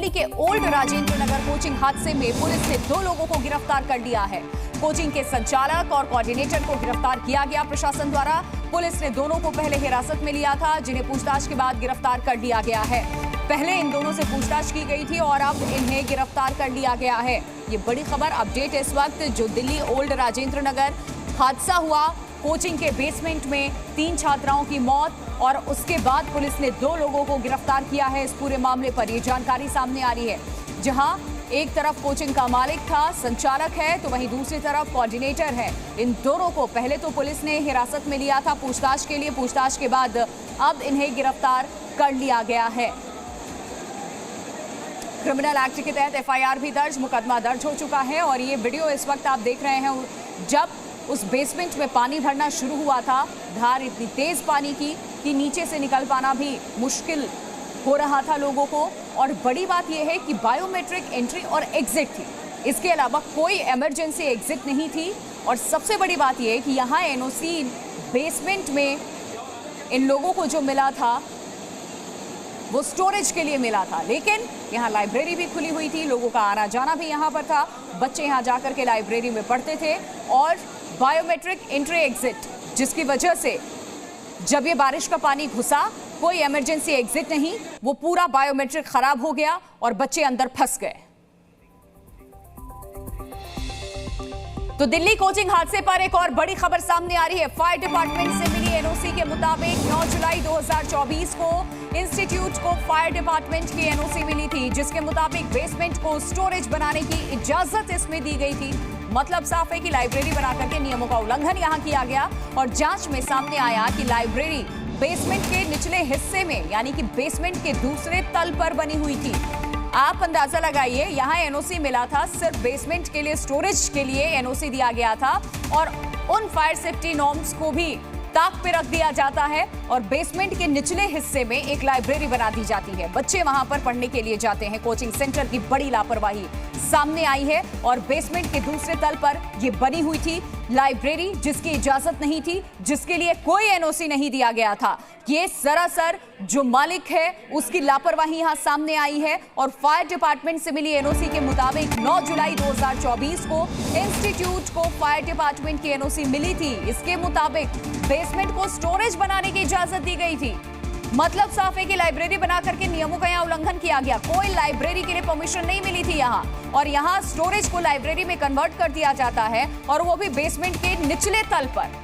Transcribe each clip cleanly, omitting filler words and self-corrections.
दिल्ली के old Rajendra Nagar coaching हादसे में पुलिस ने 2 लोगों को गिरफ्तार कर लिया है। कोचिंग के संचालक और कोऑर्डिनेटर को गिरफ्तार किया गया प्रशासन द्वारा। पुलिस ने दोनों को पहले हिरासत में लिया था, जिन्हें पूछताछ के बाद गिरफ्तार कर लिया गया है। पहले इन दोनों से पूछताछ की गई थी और अब इन्हें गिरफ्तार कर लिया गया है। ये बड़ी खबर अपडेट इस वक्त जो दिल्ली ओल्ड राजेंद्र नगर हादसा हुआ, कोचिंग के बेसमेंट में 3 छात्राओं की मौत और उसके बाद पुलिस ने 2 लोगों को गिरफ्तार किया है। इस पूरे मामले पर यह जानकारी सामने आ रही है, जहां एक तरफ कोचिंग का मालिक था, संचालक है, तो वहीं दूसरी तरफ कोऑर्डिनेटर है। इन दोनों को पहले तो पुलिस ने हिरासत में लिया था पूछताछ के लिए, पूछताछ के बाद अब इन्हें गिरफ्तार कर लिया गया है। क्रिमिनल एक्ट के तहत एफआईआर भी दर्ज, मुकदमा दर्ज हो चुका है। और ये वीडियो इस वक्त आप देख रहे हैं, जब उस बेसमेंट में पानी भरना शुरू हुआ था, धार इतनी तेज पानी की कि नीचे से निकल पाना भी मुश्किल हो रहा था लोगों को। और बड़ी बात यह है कि बायोमेट्रिक एंट्री और एग्जिट थी, इसके अलावा कोई इमरजेंसी एग्जिट नहीं थी। और सबसे बड़ी बात यह है कि यहाँ एनओसी बेसमेंट में इन लोगों को जो मिला था वो स्टोरेज के लिए मिला था, लेकिन यहाँ लाइब्रेरी भी खुली हुई थी, लोगों का आना जाना भी यहाँ पर था, बच्चे यहाँ जाकर के लाइब्रेरी में पढ़ते थे। और बायोमेट्रिक एंट्री एग्जिट, जिसकी वजह से जब ये बारिश का पानी घुसा, कोई इमरजेंसी एग्जिट नहीं, वो पूरा बायोमेट्रिक खराब हो गया और बच्चे अंदर फंस गए। तो दिल्ली कोचिंग हादसे पर एक और बड़ी खबर सामने आ रही है। फायर डिपार्टमेंट से मिली एनओसी के मुताबिक 9 जुलाई 2024 को इंस्टीट्यूट को फायर डिपार्टमेंट की एनओसी मिली थी, जिसके मुताबिक बेसमेंट को स्टोरेज बनाने की इजाजत इसमें दी गई थी। मतलब साफ है कि लाइब्रेरी बनाकर के नियमों का उल्लंघन यहां किया गया। और जांच में सामने आया कि लाइब्रेरी बेसमेंट के निचले हिस्से में, यानी कि बेसमेंट के दूसरे तल पर बनी हुई थी। आप अंदाजा लगाइए, यहाँ एनओसी मिला था, सिर्फ बेसमेंट के लिए स्टोरेज के लिए एनओसी दिया गया था। और उन फायर सेफ्टी नॉर्म्स को भी ताक पे रख दिया जाता है और बेसमेंट के निचले हिस्से में एक लाइब्रेरी बना दी जाती है। बच्चे वहां पर पढ़ने के लिए जाते हैं। कोचिंग सेंटर की बड़ी लापरवाही सामने आई है और बेसमेंट के दूसरे तल पर यह बनी हुई थी लाइब्रेरी, जिसकी इजाजत नहीं थी, जिसके लिए कोई एनओसी नहीं दिया गया था। ये सरासर जो मालिक है उसकी लापरवाही यहां सामने आई है। और फायर डिपार्टमेंट से मिली एनओसी के मुताबिक 9 जुलाई 2024 को इंस्टीट्यूट को फायर डिपार्टमेंट की एनओसी मिली थी। इसके मुताबिक बेसमेंट को स्टोरेज बनाने की इजाजत दी गई थी। मतलब साफ है कि लाइब्रेरी बना करके नियमों का यहाँ उल्लंघन किया गया। कोई लाइब्रेरी के लिए परमिशन नहीं मिली थी यहाँ, और यहाँ स्टोरेज को लाइब्रेरी में कन्वर्ट कर दिया जाता है, और वो भी बेसमेंट के निचले तल पर।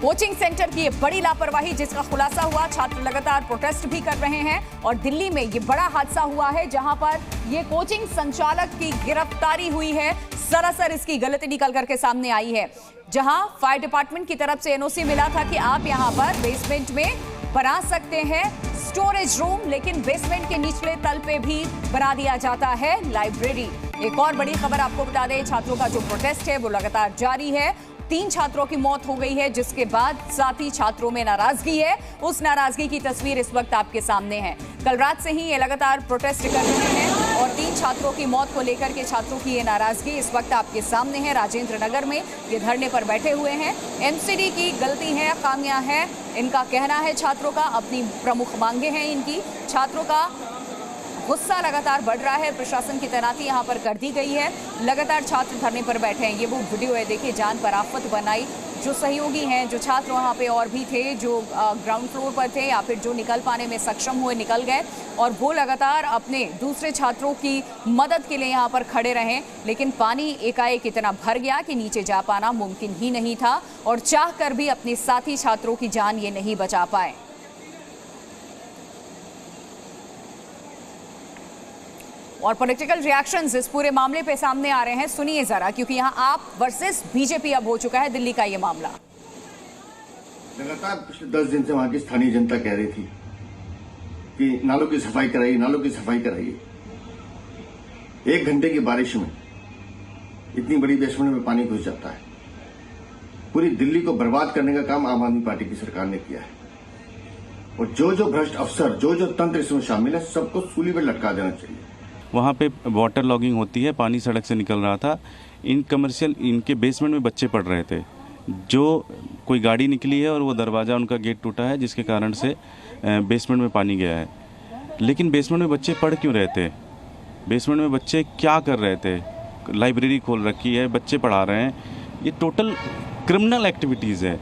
कोचिंग सेंटर की ये बड़ी लापरवाही जिसका खुलासा हुआ, छात्र लगातार प्रोटेस्ट भी कर रहे हैं। और दिल्ली में ये बड़ा हादसा हुआ है जहां पर ये कोचिंग संचालक की गिरफ्तारी हुई है। सरासर इसकी गलती निकल करके सामने आई है, जहां फायर डिपार्टमेंट की तरफ से एनओसी मिला था कि आप यहां पर बेसमेंट में बना सकते हैं स्टोरेज रूम, लेकिन बेसमेंट के निचले तल पे भी बना दिया जाता है लाइब्रेरी। एक और बड़ी खबर आपको बता दें, छात्रों का जो प्रोटेस्ट है वो लगातार जारी है। 3 छात्रों की मौत हो गई है, जिसके बाद साथी छात्रों में नाराजगी है। उस नाराजगी की तस्वीर इस वक्त आपके सामने है। कल रात से ही ये लगातार प्रोटेस्ट कर रहे हैं और 3 छात्रों की मौत को लेकर के छात्रों की ये नाराजगी इस वक्त आपके सामने है। राजेंद्र नगर में ये धरने पर बैठे हुए हैं। एमसीडी की गलती है, खामियां हैं, इनका कहना है छात्रों का। अपनी प्रमुख मांगे हैं इनकी। छात्रों का गुस्सा लगातार बढ़ रहा है। प्रशासन की तैनाती यहाँ पर कर दी गई है। लगातार छात्र धरने पर बैठे हैं। ये वो वीडियो है, देखिए, जान पर आफत बनाई। जो सहयोगी हैं, जो छात्र वहाँ पे और भी थे, जो ग्राउंड फ्लोर पर थे या फिर जो निकल पाने में सक्षम हुए, निकल गए, और वो लगातार अपने दूसरे छात्रों की मदद के लिए यहाँ पर खड़े रहे। लेकिन पानी एकाएक इतना भर गया कि नीचे जा पाना मुमकिन ही नहीं था, और चाह कर भी अपने साथी छात्रों की जान ये नहीं बचा पाए। और पॉलिटिकल रिएक्शंस इस पूरे मामले पे सामने आ रहे हैं, सुनिए जरा, क्योंकि यहाँ आप वर्सेस बीजेपी अब हो चुका है दिल्ली का ये मामला। लगातार पिछले 10 दिन से वहां की स्थानीय जनता कह रही थी कि नालों की सफाई कराइए, नालों की सफाई कराइए। 1 घंटे की बारिश में इतनी बड़ी बेसमेंट में पानी घुस जाता है। पूरी दिल्ली को बर्बाद करने का काम आम आदमी पार्टी की सरकार ने किया है। और जो भ्रष्ट अफसर, जो तंत्र इसमें शामिल है, सबको सूली पर लटका देना चाहिए। वहाँ पे वाटर लॉगिंग होती है, पानी सड़क से निकल रहा था। इन कमर्शियल, इनके बेसमेंट में बच्चे पढ़ रहे थे। जो कोई गाड़ी निकली है और वो दरवाज़ा, उनका गेट टूटा है, जिसके कारण से बेसमेंट में पानी गया है। लेकिन बेसमेंट में बच्चे पढ़ क्यों रहे थे? बेसमेंट में बच्चे क्या कर रहे थे? लाइब्रेरी खोल रखी है, बच्चे पढ़ा रहे हैं, ये टोटल क्रिमिनल एक्टिविटीज़ है।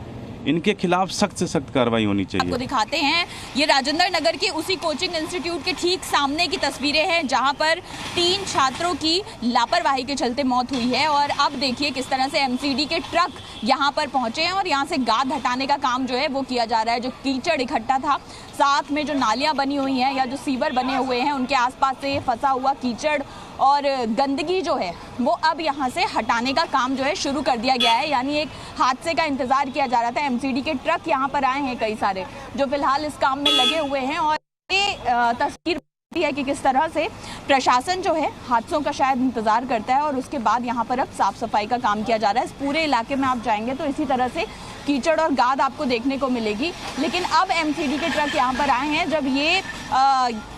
इनके खिलाफ सख्त से सख्त कार्रवाई होनी चाहिए। आपको दिखाते हैं, ये राजेंद्र नगर के उसी कोचिंग इंस्टीट्यूट के ठीक सामने की तस्वीरें हैं जहां पर 3 छात्रों की लापरवाही के चलते मौत हुई है। और अब देखिए किस तरह से एमसीडी के ट्रक यहां पर पहुंचे हैं और यहां से गाद हटाने का काम जो है वो किया जा रहा है। जो कीचड़ इकट्ठा था, साथ में जो नालियां बनी हुई हैं या जो सीवर बने हुए हैं, उनके आसपास से फंसा हुआ कीचड़ और गंदगी जो है वो अब यहाँ से हटाने का काम जो है शुरू कर दिया गया है। यानी एक हादसे का इंतजार किया जा रहा था। एमसीडी के ट्रक यहाँ पर आए हैं कई सारे, जो फिलहाल इस काम में लगे हुए हैं। और ये तस्वीर है कि किस तरह से प्रशासन जो है हादसों का शायद इंतजार करता है और उसके बाद यहाँ पर अब साफ सफाई का काम किया जा रहा है। इस पूरे इलाके में आप जाएंगे तो इसी तरह से कीचड़ और गाद आपको देखने को मिलेगी। लेकिन अब एमसीडी के ट्रक यहाँ पर आए हैं जब ये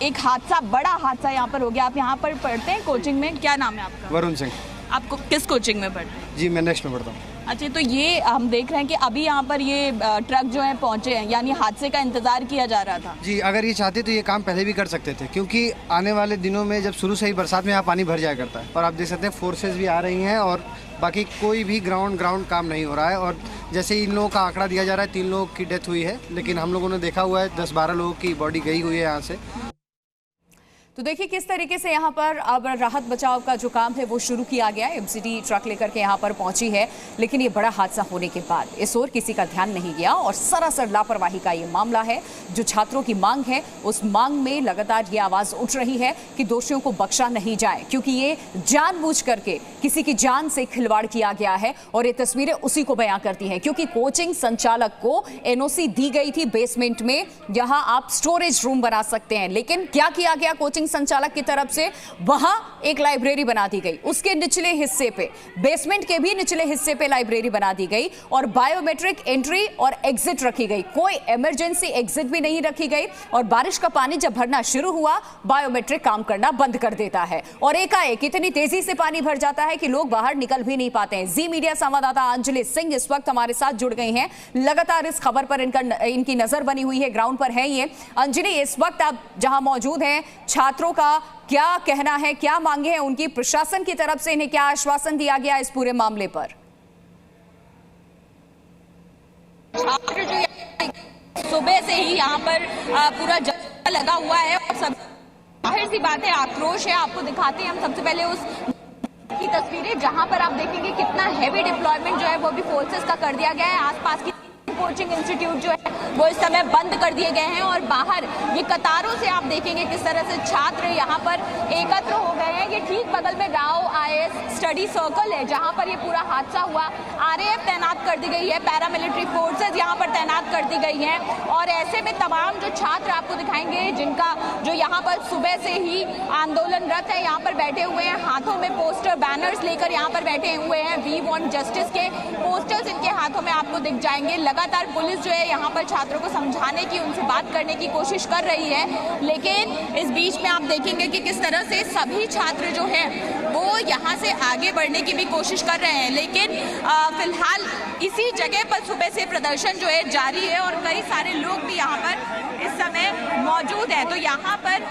एक हादसा, बड़ा हादसा यहाँ पर हो गया। आप यहाँ पर पढ़ते हैं कोचिंग में, क्या नाम है आपका? वरुण सिंह। आपको किस कोचिंग में पढ़ते हैं? जी मैं नेक्स्ट में पढ़ता हूँ। अच्छा, तो ये हम देख रहे हैं कि अभी यहाँ पर ये ट्रक जो है पहुंचे हैं, यानी हादसे का इंतजार किया जा रहा था। जी अगर ये चाहते तो ये काम पहले भी कर सकते थे, क्योंकि आने वाले दिनों में जब शुरू से ही बरसात में यहाँ पानी भर जाया करता है। और आप देख सकते हैं फोर्सेस भी आ रही हैं और बाकी कोई भी ग्राउंड काम नहीं हो रहा है। और जैसे इन लोगों का आंकड़ा दिया जा रहा है, 3 लोगों की डेथ हुई है, लेकिन हम लोगों ने देखा हुआ है 10-12 लोगों की बॉडी गई हुई है यहाँ से। तो देखिए किस तरीके से यहाँ पर अब राहत बचाव का जो काम है वो शुरू किया गया है। एमसीडी ट्रक लेकर के यहाँ पर पहुंची है, लेकिन ये बड़ा हादसा होने के बाद इस ओर किसी का ध्यान नहीं गया और सरासर लापरवाही का ये मामला है। जो छात्रों की मांग है, उस मांग में लगातार ये आवाज उठ रही है कि दोषियों को बख्शा नहीं जाए, क्योंकि ये जानबूझ करके किसी की जान से खिलवाड़ किया गया है। और ये तस्वीरें उसी को बयां करती हैं, क्योंकि कोचिंग संचालक को एनओसी दी गई थी बेसमेंट में, जहां आप स्टोरेज रूम बना सकते हैं। लेकिन क्या किया गया कोचिंग संचालक की तरफ से? वहां एक लाइब्रेरी बना दी गई, उसके निचले हिस्से पे, बेसमेंट के भी निचले हिस्से पे लाइब्रेरी बना दी गई और बायोमेट्रिक एंट्री और एग्जिट रखी गई। कोई इमरजेंसी एग्जिट भी नहीं रखी गई। और बारिश का पानी जब भरना शुरू हुआ, बायोमेट्रिक काम करना बंद कर देता है और एकाएक इतनी तेजी से पानी भर जाता है कि लोग बाहर निकल भी नहीं पाते हैं। जी मीडिया संवाददाता अंजलि सिंह इस वक्त हमारे साथ जुड़ गई हैं। लगातार इस खबर पर इनकी नजर बनी हुई है, ग्राउंड पर है ये। अंजलि, इस वक्त आप जहां मौजूद हैं, छात्रों का क्या कहना है, क्या मांगे हैं उनकी? प्रशासन की तरफ से इन्हें क्या आश्वासन दिया गया इस पूरे मामले पर? सुबह से ही यहाँ पर पूरा जंगल लगा हुआ है और सब जाहिर सी बात है आक्रोश है। आपको दिखाते हैं हम सबसे पहले उस की तस्वीरें जहां पर आप देखेंगे कितना हैवी डिप्लॉयमेंट जो है वो भी फोर्सेस का कर दिया गया है। आसपास की कोचिंग इंस्टीट्यूट जो है वो इस समय बंद कर दिए गए हैं और बाहर ये कतारों से आप देखेंगे किस तरह से छात्र यहाँ पर एकत्र हो गए हैं। ये ठीक बगल में राव आईएएस स्टडी सर्कल है जहाँ पर ये पूरा हादसा हुआ। आरएएफ तैनात कर दी गई है, पैरामिलिट्री फोर्सेज यहाँ पर तैनात कर दी गई हैं। और ऐसे में तमाम जो छात्र आपको दिखाएंगे जिनका जो यहाँ पर सुबह से ही आंदोलनरत है, यहाँ पर बैठे हुए हैं, हाथों में पोस्टर बैनर्स लेकर यहाँ पर बैठे हुए हैं। वी वांट जस्टिस के पोस्टर्स इनके हाथों में आपको दिख जाएंगे। लगातार पुलिस जो है यहाँ पर छात्रों को समझाने की, उनसे बात करने की कोशिश कर रही है, लेकिन इस बीच में आप देखेंगे कि किस तरह से सभी छात्र जो है वो यहाँ से आगे बढ़ने की भी कोशिश कर रहे हैं। लेकिन फिलहाल इसी जगह पर सुबह से प्रदर्शन जो है जारी है और कई सारे लोग भी यहाँ पर इस समय मौजूद हैं। तो यहाँ पर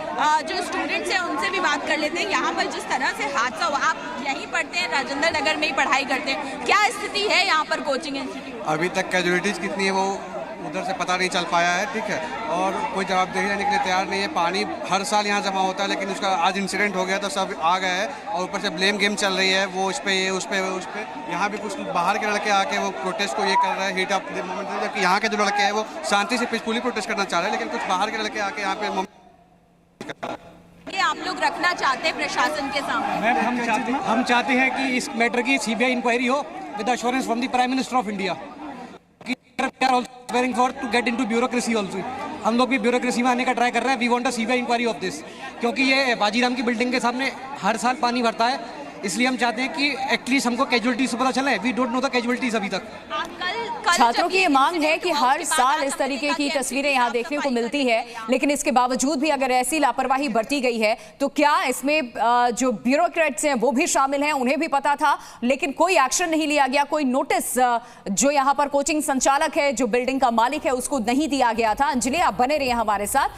जो स्टूडेंट्स हैं उनसे भी बात कर लेते हैं। यहाँ पर जिस तरह से हादसा हुआ, आप यहीं पढ़ते हैं, राजेंद्र नगर में ही पढ़ाई करते हैं, क्या स्थिति है यहाँ पर कोचिंग इंस्टीट्यूट? अभी तक कैजुअलिटीज़ कितनी है वो उधर से पता नहीं चल पाया है, ठीक है, और कोई जवाब देने के लिए तैयार नहीं है। पानी हर साल यहाँ जमा होता है, लेकिन उसका आज इंसिडेंट हो गया तो सब आ गए हैं और ऊपर से ब्लेम गेम चल रही है, वो उस पर यहाँ भी कुछ बाहर के लड़के आके वो प्रोटेस्ट को ये कर रहे हैं, हीट अप द मोमेंट, जबकि यहाँ के जो लड़के हैं वो शांति से पीसफुली प्रोटेस्ट करना चाह रहे हैं, लेकिन कुछ बाहर के लड़के आके यहाँ पे ये आप लोग रखना चाहते हैं प्रशासन के सामने? मैम हम चाहते हैं कि इस मैटर की सीबीआई इंक्वायरी हो with assurance from the prime minister of India. To get into bureaucracy also, हम लोग भी ब्यूरोक्रेसी में आने का ट्राई कर रहे हैं। We want a CBI inquiry of this, क्योंकि ये बाजीराम की बिल्डिंग के सामने हर साल पानी भरता है, इसलिए हम चाहते हैं कि एटलीस्ट हमको कैजुअलिटीज से पता चले। We don't know the casualties अभी तक। छात्रों की ये मांग है कि हर साल इस तरीके की तस्वीरें यहाँ देखने को मिलती है, लेकिन इसके बावजूद भी अगर ऐसी लापरवाही बरती गई है तो क्या इसमें जो ब्यूरोक्रेट्स हैं वो भी शामिल हैं? उन्हें भी पता था लेकिन कोई एक्शन नहीं लिया गया, कोई नोटिस जो यहाँ पर कोचिंग संचालक है, जो बिल्डिंग का मालिक है, उसको नहीं दिया गया था। अंजलि, आप बने रहिए हमारे साथ।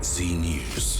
Z News.